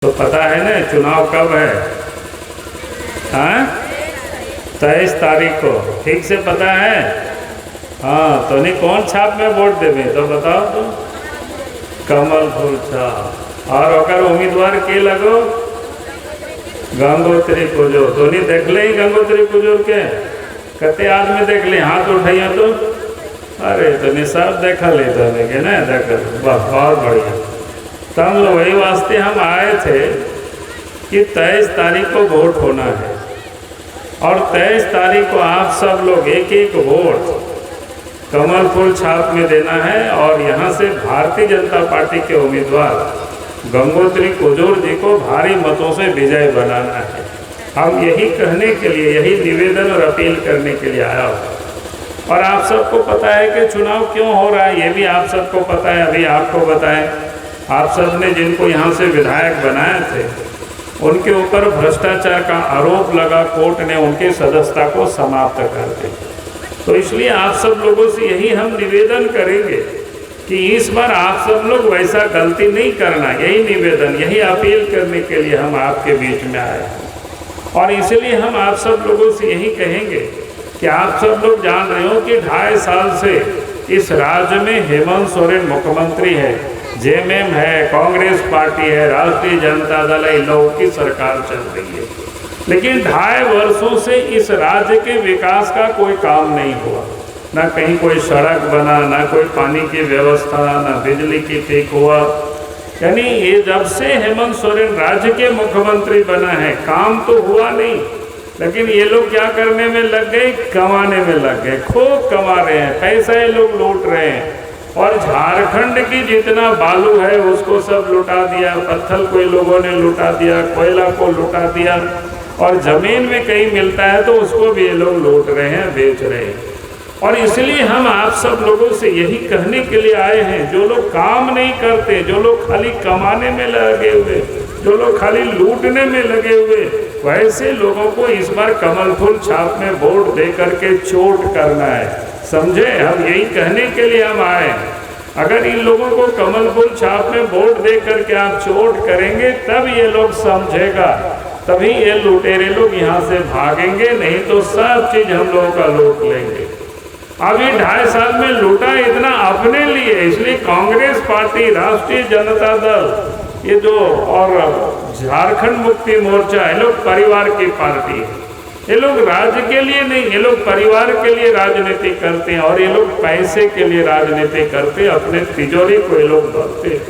तो पता है ना चुनाव कब है? हाँ, 23 तारीख को। ठीक से पता है? हाँ, तो नहीं कौन छाप में वोट देवे तो बताओ तो? कमल फूल छाप। और अगर उम्मीदवार के लगो गंगोत्री कुजूर। तो नहीं देख ले गंगोत्री कुजूर के कते आदमी देख ले, हाथ उठाइए तो। अरे तो नहीं सब देखा ले तो ना देख, बहुत बढ़िया। तो हम लोग वही वास्ते हम आए थे कि 23 तारीख को वोट होना है और 23 तारीख को आप सब लोग एक एक वोट कमल फूल छाप में देना है और यहाँ से भारतीय जनता पार्टी के उम्मीदवार गंगोत्री कुजूर जी को भारी मतों से विजय बनाना है। हम यही कहने के लिए, यही निवेदन और अपील करने के लिए आया हूँ। और आप सबको पता है कि चुनाव क्यों हो रहा है, ये भी आप सबको पता है। अभी आपको बताएं, आप सब ने जिनको यहाँ से विधायक बनाए थे उनके ऊपर भ्रष्टाचार का आरोप लगा, कोर्ट ने उनकी सदस्यता को समाप्त कर दी। तो इसलिए आप सब लोगों से यही हम निवेदन करेंगे कि इस बार आप सब लोग वैसा गलती नहीं करना। यही निवेदन, यही अपील करने के लिए हम आपके बीच में आए हैं। और इसलिए हम आप सब लोगों से यही कहेंगे कि आप सब लोग जान रहे हो कि 2.5 साल से इस राज्य में हेमंत सोरेन मुख्यमंत्री है, जेएमएम है, कांग्रेस पार्टी है, राष्ट्रीय जनता दल है, इन लोगों की सरकार चल रही है। लेकिन 2.5 वर्षों से इस राज्य के विकास का कोई काम नहीं हुआ। ना कहीं कोई सड़क बना, ना कोई पानी की व्यवस्था, ना बिजली की ठीक हुआ। यानी ये जब से हेमंत सोरेन राज्य के मुख्यमंत्री बना है काम तो हुआ नहीं। लेकिन ये लोग क्या करने में लग गए? कमाने में लग गए, खूब कमा रहे हैं, पैसा ये लोग लूट रहे हैं। और झारखंड की जितना बालू है उसको सब लुटा दिया, पत्थर को लोगों ने लुटा दिया, कोयला को लुटा दिया, और ज़मीन में कहीं मिलता है तो उसको भी ये लोग लूट रहे हैं, बेच रहे हैं। और इसलिए हम आप सब लोगों से यही कहने के लिए आए हैं, जो लोग काम नहीं करते, जो लोग खाली कमाने में लगे हुए, जो लोग खाली लूटने में लगे हुए, वैसे लोगों को इस बार कमल फूल छाप में वोट दे करके चोट करना है। समझे? हम यही कहने के लिए हम आए हैं। अगर इन लोगों को कमल फूल छाप में वोट दे करके आप चोट करेंगे तब ये लोग समझेगा, तभी ये लुटेरे लोग यहाँ से भागेंगे, नहीं तो सब चीज़ हम लोगों का लूट लेंगे। अभी 2.5 साल में लूटा इतना अपने लिए, इसलिए कांग्रेस पार्टी, राष्ट्रीय जनता दल, ये जो और झारखंड मुक्ति मोर्चा, ये लोग परिवार की पार्टी है। ये लोग राज्य के लिए नहीं, ये लोग परिवार के लिए राजनीति करते हैं और ये लोग पैसे के लिए राजनीति करते हैं, अपने तिजोरी को ये लोग भरते।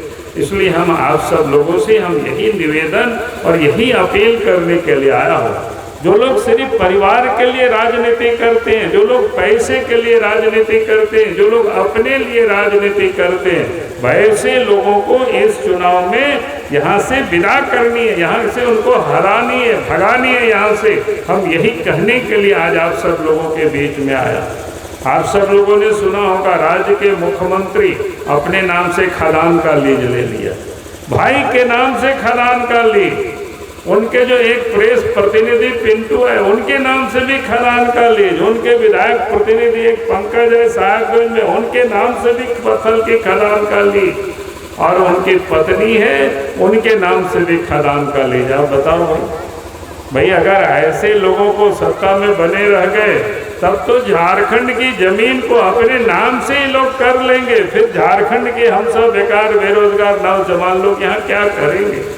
इसलिए हम आप सब लोगों से हम यही निवेदन और यही अपील करने के लिए आया हूँ। जो लोग सिर्फ परिवार के लिए राजनीति करते हैं, जो लोग पैसे के लिए राजनीति करते हैं, जो लोग अपने लिए राजनीति करते हैं, वैसे लोगों को इस चुनाव में यहाँ से विदा करनी है, यहाँ से उनको हरानी है, भगानी है यहाँ से। हम यही कहने के लिए आज आप सब लोगों के बीच में आया। आप सब लोगों ने सुना होगा राज्य के मुख्यमंत्री अपने नाम से खदान का लीज ले लिया, भाई के नाम से खदान का लीज। उनके जो एक प्रेस प्रतिनिधि पिंटू है उनके नाम से भी खदान का लीज, उनके विधायक प्रतिनिधि एक पंकज है साहेबगंज में, उनके नाम से भी पत्थर की खदान का लीज, और उनकी पत्नी है उनके नाम से भी खदान का लीज। आप बताओ भाई, अगर ऐसे लोगों को सत्ता में बने रह गए तब तो झारखंड की जमीन को अपने नाम से ही लोग कर लेंगे। फिर झारखंड के हम सब बेकार बेरोजगार नौजवान लोग यहाँ क्या करेंगे?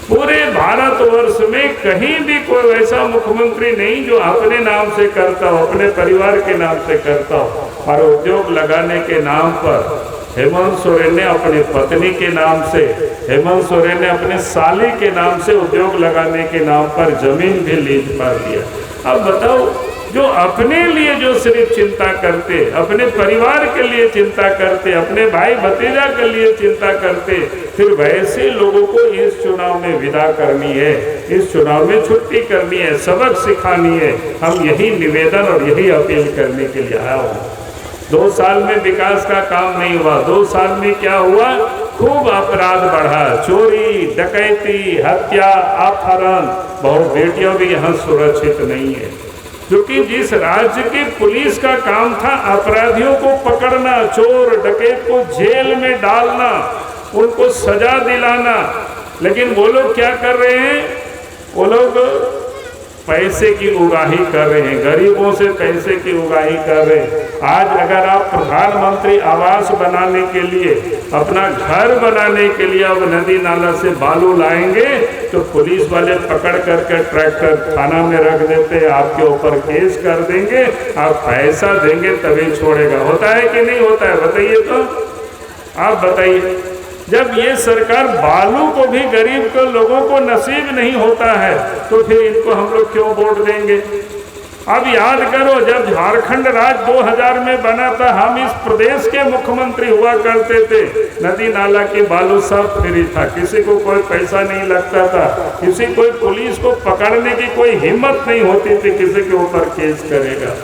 पूरे भारतवर्ष में कहीं भी कोई ऐसा मुख्यमंत्री नहीं जो अपने नाम से करता हो, अपने परिवार के नाम से करता हो। और उद्योग लगाने के नाम पर हेमंत सोरेन ने अपनी पत्नी के नाम से, हेमंत सोरेन ने अपने साली के नाम से उद्योग लगाने के नाम पर जमीन भी लीज पर दिया। अब बताओ, जो अपने लिए जो सिर्फ चिंता करते, अपने परिवार के लिए चिंता करते, अपने भाई भतीजा के लिए चिंता करते, फिर वैसे लोगों को इस चुनाव में विदा करनी है, इस चुनाव में छुट्टी करनी है, सबक सिखानी है। हम यही निवेदन और यही अपील करने के लिए आया हूँ। 2 साल में विकास का काम नहीं हुआ। 2 साल में क्या हुआ? खूब अपराध बढ़ा, चोरी, डकैती, हत्या, अपहरण। बहुत बेटियां भी यहाँ सुरक्षित नहीं है, क्योंकि जिस राज्य की पुलिस का काम था अपराधियों को पकड़ना, चोर डकैत को जेल में डालना, उनको सजा दिलाना, लेकिन वो लोग क्या कर रहे हैं, वो लोग पैसे की उगाही कर रहे हैं, गरीबों से पैसे की उगाही कर रहे हैं। आज अगर आप प्रधानमंत्री आवास बनाने के लिए, अपना घर बनाने के लिए अब नदी नाला से बालू लाएंगे तो पुलिस वाले पकड़ करके ट्रैक्टर थाना में रख देते हैं, आपके ऊपर केस कर देंगे, आप पैसा देंगे तभी छोड़ेगा। होता है कि नहीं होता है, बताइए तो, आप बताइए। जब ये सरकार बालू को भी गरीब के लोगों को नसीब नहीं होता है तो फिर इनको हम लोग क्यों वोट देंगे। अब याद करो, जब झारखंड राज्य 2000 में बना था, हम इस प्रदेश के मुख्यमंत्री हुआ करते थे, नदी नाला की बालू सब फ्री था, किसी को कोई पैसा नहीं लगता था, किसी कोई पुलिस को पकड़ने की कोई हिम्मत नहीं होती थी, किसी के ऊपर केस करेगा।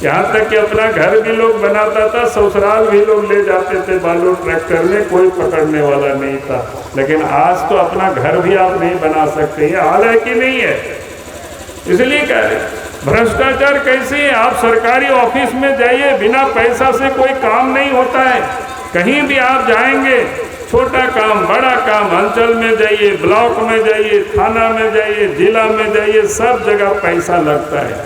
यहाँ तक कि अपना घर भी लोग बनाता था, ससुराल भी लोग ले जाते थे बालू ट्रैक्टर में, कोई पकड़ने वाला नहीं था। लेकिन आज तो अपना घर भी आप नहीं बना सकते, ये हाल है कि नहीं है। इसलिए कह रहे भ्रष्टाचार कैसे है। आप सरकारी ऑफिस में जाइए, बिना पैसा से कोई काम नहीं होता है। कहीं भी आप जाएंगे, छोटा काम बड़ा काम, अंचल में जाइए, ब्लॉक में जाइए, थाना में जाइए, जिला में जाइए, सब जगह पैसा लगता है।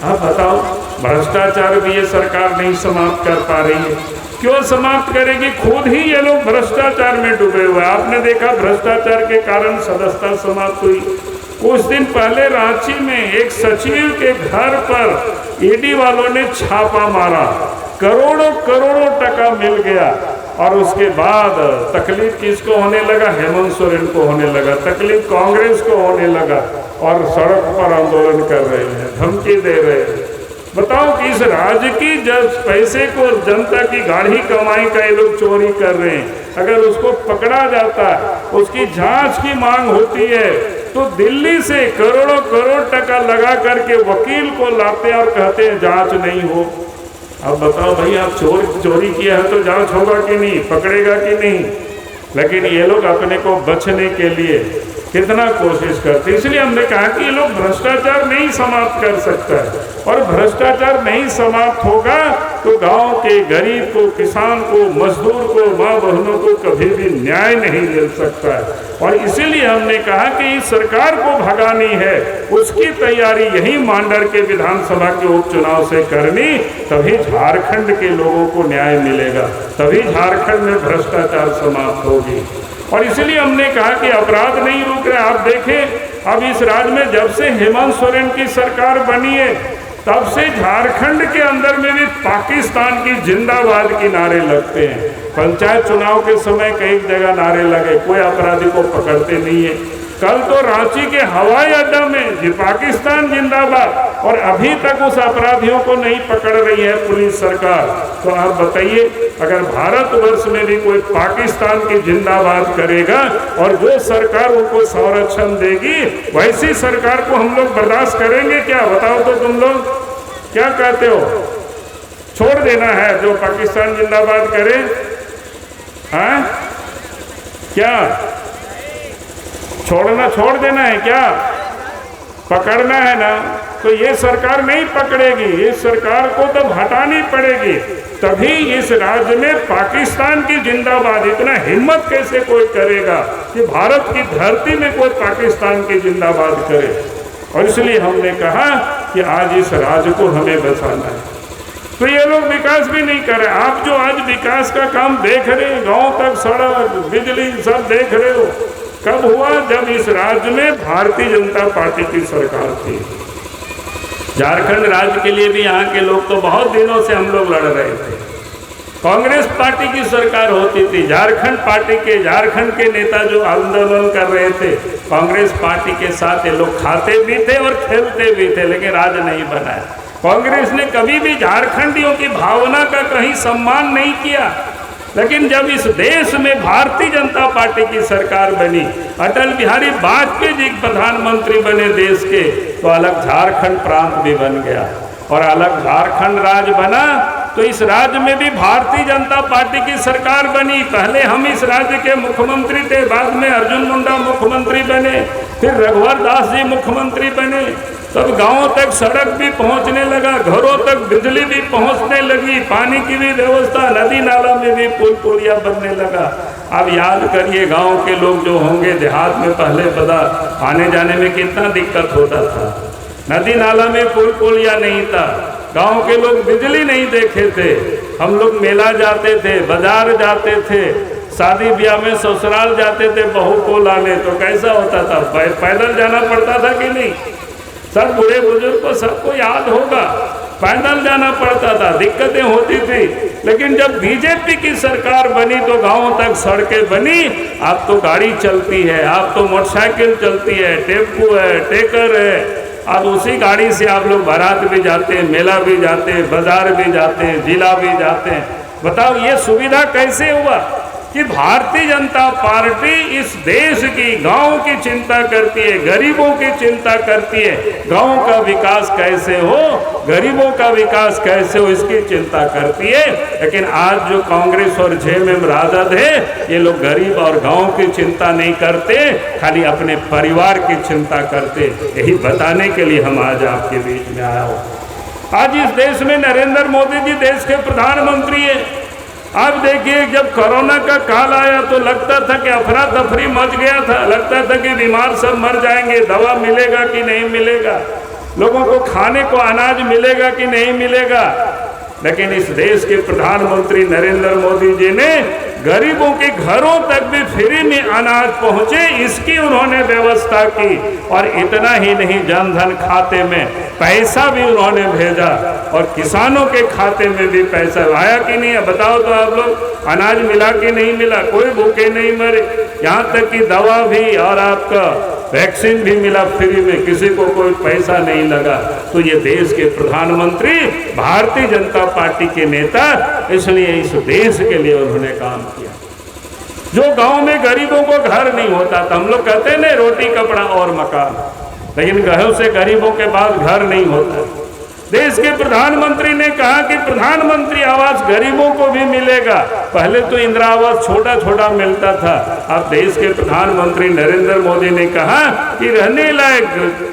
आप बताओ, भ्रष्टाचार भी ये सरकार नहीं समाप्त कर पा रही है। क्यों समाप्त करेगी, खुद ही ये लोग भ्रष्टाचार में डूबे हुए। आपने देखा भ्रष्टाचार के कारण सदस्यता समाप्त हुई। कुछ दिन पहले रांची में एक सचिव के घर पर ईडी वालों ने छापा मारा, करोड़ों करोड़ों टका मिल गया। और उसके बाद तकलीफ किसको होने लगा, हेमंत सोरेन को होने लगा, तकलीफ कांग्रेस को होने लगा, और सड़क पर आंदोलन कर रहे हैं, धमकी दे रहे हैं। बताओ कि इस राज्य की जब पैसे को, जनता की गाढ़ी कमाई का ये लोग चोरी कर रहे हैं, अगर उसको पकड़ा जाता है, उसकी जांच की मांग होती है, तो दिल्ली से करोड़ों करोड़ टका लगा करके वकील को लाते और कहते हैं जांच नहीं हो। अब बताओ भाई, आप चोरी किया है तो जांच होगा कि नहीं, पकड़ेगा कि नहीं। लेकिन ये लोग अपने को बचने के लिए कितना कोशिश करते। इसलिए हमने कहा कि ये लोग भ्रष्टाचार नहीं समाप्त कर सकता है, और भ्रष्टाचार नहीं समाप्त होगा तो गांव के गरीब को, किसान को, मजदूर को, माँ बहनों को कभी भी न्याय नहीं मिल सकता है। और इसीलिए हमने कहा कि इस सरकार को भगानी है, उसकी तैयारी यही मांडर के विधानसभा के उपचुनाव से करनी, तभी झारखंड के लोगों को न्याय मिलेगा, तभी झारखंड में भ्रष्टाचार समाप्त होगी। और इसलिए हमने कहा कि अपराध नहीं रुक रहे। आप देखें, अब इस राज्य में जब से हेमंत सोरेन की सरकार बनी है, तब से झारखंड के अंदर में भी पाकिस्तान की जिंदाबाद की नारे लगते हैं। पंचायत चुनाव के समय कई जगह नारे लगे, कोई अपराधी को पकड़ते नहीं है। कल तो रांची के हवाई अड्डा में पाकिस्तान जिंदाबाद, और अभी तक उस अपराधियों को नहीं पकड़ रही है पुलिस सरकार। तो आप बताइए, अगर भारतवर्ष में भी कोई पाकिस्तान की जिंदाबाद करेगा और जो सरकार उनको संरक्षण देगी, वैसी सरकार को हम लोग बर्दाश्त करेंगे क्या? बताओ तो तुम लोग क्या कहते हो? छोड़ देना है जो पाकिस्तान जिंदाबाद करे? हाँ, क्या छोड़ना, छोड़ देना है क्या? पकड़ना है ना? तो ये सरकार नहीं पकड़ेगी, इस सरकार को तो हटानी पड़ेगी, तभी इस राज्य में पाकिस्तान की जिंदाबाद। इतना हिम्मत कैसे कोई करेगा कि भारत की धरती में कोई पाकिस्तान की जिंदाबाद करे? और इसलिए हमने कहा कि आज इस राज्य को हमें बचाना है। तो ये लोग विकास भी नहीं कर रहे। आप जो आज विकास का काम देख रहे हैं, गांव तक सड़क, बिजली सब देख रहे हो, कब हुआ? जब इस राज्य में भारतीय जनता पार्टी की सरकार थी। झारखंड राज्य के लिए भी यहाँ के लोग तो बहुत दिनों से हम लोग लड़ रहे थे। कांग्रेस पार्टी की सरकार होती थी, झारखंड पार्टी के, झारखंड के नेता जो आंदोलन कर रहे थे, कांग्रेस पार्टी के साथ ये लोग खाते भी थे और खेलते भी थे, लेकिन राज नहीं बनाया। कांग्रेस ने कभी भी झारखंडियों की भावना का कहीं सम्मान नहीं किया। लेकिन जब इस देश में भारतीय जनता पार्टी की सरकार बनी, अटल बिहारी वाजपेयी जी प्रधानमंत्री बने देश के, तो अलग झारखंड प्रांत भी बन गया और अलग झारखंड राज्य बना। तो इस राज्य में भी भारतीय जनता पार्टी की सरकार बनी। पहले हम इस राज्य के मुख्यमंत्री थे, बाद में अर्जुन मुंडा मुख्यमंत्री बने, फिर रघुवर दास जी मुख्यमंत्री बने। तब गांवों तक सड़क भी पहुंचने लगा, घरों तक बिजली भी पहुंचने लगी, पानी की भी व्यवस्था, नदी नाला में भी पुल पुलिया बनने लगा। अब याद करिए गांव के लोग जो होंगे, देहात में पहले पता आने जाने में कितना दिक्कत होता था। नदी नाला में पुल पुलिया नहीं था, गांव के लोग बिजली नहीं देखे थे, हम लोग मेला जाते थे, बाजार जाते थे, शादी ब्याह में ससुराल जाते थे बहू को लाने, तो कैसा होता था, पैदल जाना पड़ता था कि नहीं? सब बूढ़े बुजुर्ग को सबको याद होगा, पैदल जाना पड़ता था, दिक्कतें होती थी। लेकिन जब बीजेपी की सरकार बनी तो गांवों तक सड़कें बनी। अब तो गाड़ी चलती है, अब तो मोटरसाइकिल चलती है, टेम्पू है, टेकर है, अब उसी गाड़ी से आप लोग बारात भी जाते हैं, मेला भी जाते हैं, बाजार भी जाते हैं, जिला भी जाते हैं। बताओ ये सुविधा कैसे हुआ कि भारतीय जनता पार्टी इस देश की गांव की चिंता करती है, गरीबों की चिंता करती है, गांव का विकास कैसे हो, गरीबों का विकास कैसे हो, इसकी चिंता करती है। लेकिन आज जो कांग्रेस और जेएमएम राजद है, ये लोग गरीब और गांव की चिंता नहीं करते, खाली अपने परिवार की चिंता करते। यही बताने के लिए हम आज आपके बीच में आया हूँ। आज इस देश में नरेंद्र मोदी जी देश के प्रधानमंत्री है। अब देखिए, जब कोरोना का काल आया तो लगता था कि अफरा तफरी मच गया था, लगता था कि बीमार सब मर जाएंगे, दवा मिलेगा कि नहीं मिलेगा, लोगों को खाने को अनाज मिलेगा कि नहीं मिलेगा। लेकिन इस देश के प्रधानमंत्री नरेंद्र मोदी जी ने गरीबों के घरों तक भी फ्री में अनाज पहुंचे, इसकी उन्होंने व्यवस्था की। और इतना ही नहीं, जनधन खाते में पैसा भी उन्होंने भेजा और किसानों के खाते में भी पैसा आया कि नहीं? बताओ तो आप लोग, अनाज मिला कि नहीं मिला? कोई भूखे नहीं मरे, यहाँ तक कि दवा भी और आपका वैक्सीन भी मिला फ्री में, किसी को कोई पैसा नहीं लगा। तो ये देश के प्रधानमंत्री भारतीय जनता पार्टी के नेता, इसलिए इस देश के लिए उन्होंने काम किया। जो गांव में गरीबों को घर नहीं होता था, हम लोग कहते हैं ना रोटी कपड़ा और मकान, लेकिन घरों से गरीबों के पास घर नहीं होता। देश के प्रधानमंत्री ने कहा कि प्रधानमंत्री आवास गरीबों को भी मिलेगा। पहले तो इंदिरा आवास छोटा छोटा मिलता था, अब देश के प्रधानमंत्री नरेंद्र मोदी ने कहा कि रहने लायक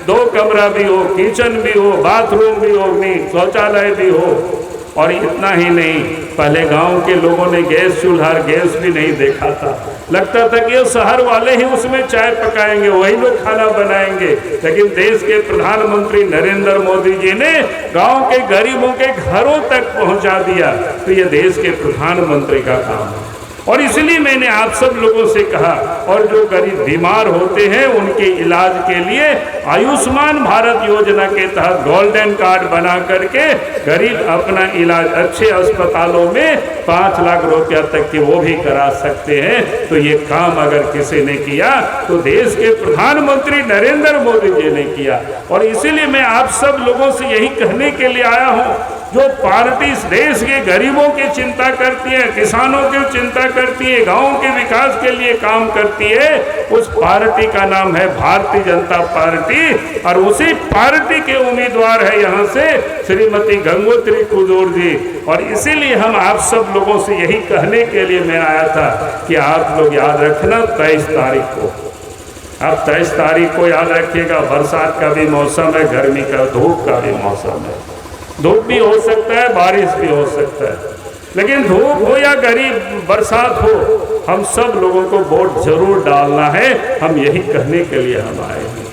2 कमरा भी हो, किचन भी हो, बाथरूम भी हो, शौचालय भी हो। और इतना ही नहीं, पहले गांव के लोगों ने गैस चूल्हा, गैस भी नहीं देखा था, लगता था कि शहर वाले ही उसमें चाय पकाएंगे, वही लोग खाना बनाएंगे। लेकिन देश के प्रधानमंत्री नरेंद्र मोदी जी ने गांव के गरीबों के घरों तक पहुंचा दिया। तो ये देश के प्रधानमंत्री का काम है। और इसलिए मैंने आप सब लोगों से कहा, और जो गरीब बीमार होते हैं उनके इलाज के लिए आयुष्मान भारत योजना के तहत गोल्डन कार्ड बना करके गरीब अपना इलाज अच्छे अस्पतालों में 5 लाख रुपया तक के वो भी करा सकते हैं। तो ये काम अगर किसी ने किया तो देश के प्रधानमंत्री नरेंद्र मोदी जी ने किया। और इसीलिए मैं आप सब लोगों से यही कहने के लिए आया हूँ, जो पार्टी इस देश के गरीबों की चिंता करती है, किसानों की चिंता करती है, गांवों के विकास के लिए काम करती है, उस पार्टी का नाम है भारतीय जनता पार्टी। और उसी पार्टी के उम्मीदवार है यहाँ से श्रीमती गंगोत्री कुजूर जी। और इसीलिए हम आप सब लोगों से यही कहने के लिए मैं आया था कि आप लोग याद रखना 23 तारीख को, अब 23 तारीख को याद रखिएगा, बरसात का भी मौसम है, गर्मी का, धूप का भी मौसम है। धूप भी हो सकता है, बारिश भी हो सकता है, लेकिन धूप हो या गरीब बरसात हो, हम सब लोगों को वोट जरूर डालना है। हम यही कहने के लिए हम आए हैं।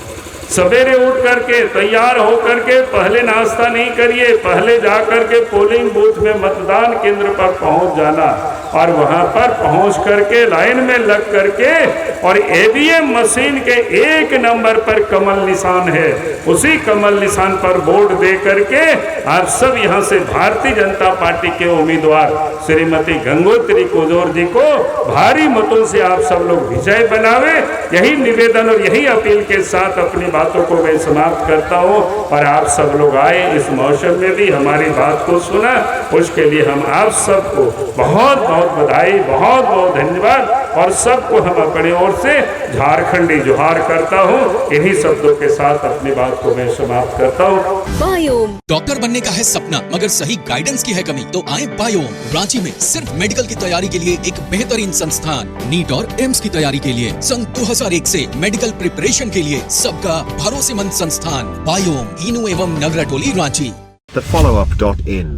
सवेरे उठ करके तैयार हो करके पहले नाश्ता नहीं करिए, पहले जा करके पोलिंग बूथ में मतदान केंद्र पर पहुंच जाना और वहां पर पहुंच करके लाइन में लग करके, और ईवीएम मशीन के 1 नंबर पर कमल निशान है, उसी कमल निशान पर वोट दे करके आप सब यहां से भारतीय जनता पार्टी के उम्मीदवार श्रीमती गंगोत्री कुजूर जी को भारी मतों से आप सब लोग विजय बनावे। यही निवेदन और यही अपील के साथ अपनी बातों को मैं समाप्त करता हूँ। और आप सब लोग आए, इस मौसम में भी हमारी बात को सुना, उसके लिए हम आप सबको बहुत बहुत बधाई, बहुत बहुत धन्यवाद। और सबको हम अपने ओर से झारखंडी जोहार करता हूँ। इन्हीं शब्दों के साथ अपनी बात को मैं समाप्त करता हूँ। बायोम डॉक्टर बनने का है सपना, मगर सही गाइडेंस की है कमी, तो आए बायोम। रांची में सिर्फ मेडिकल की तैयारी के लिए एक बेहतरीन संस्थान, नीट और एम्स की तैयारी के लिए सन 2001 से मेडिकल प्रिपरेशन के लिए सबका भरोसेमंद संस्थान बायोम, इनू एवं नगरटोली, Ranchi. The followup.in.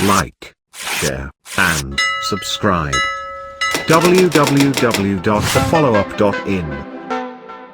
Like, share and subscribe. www.thefollowup.in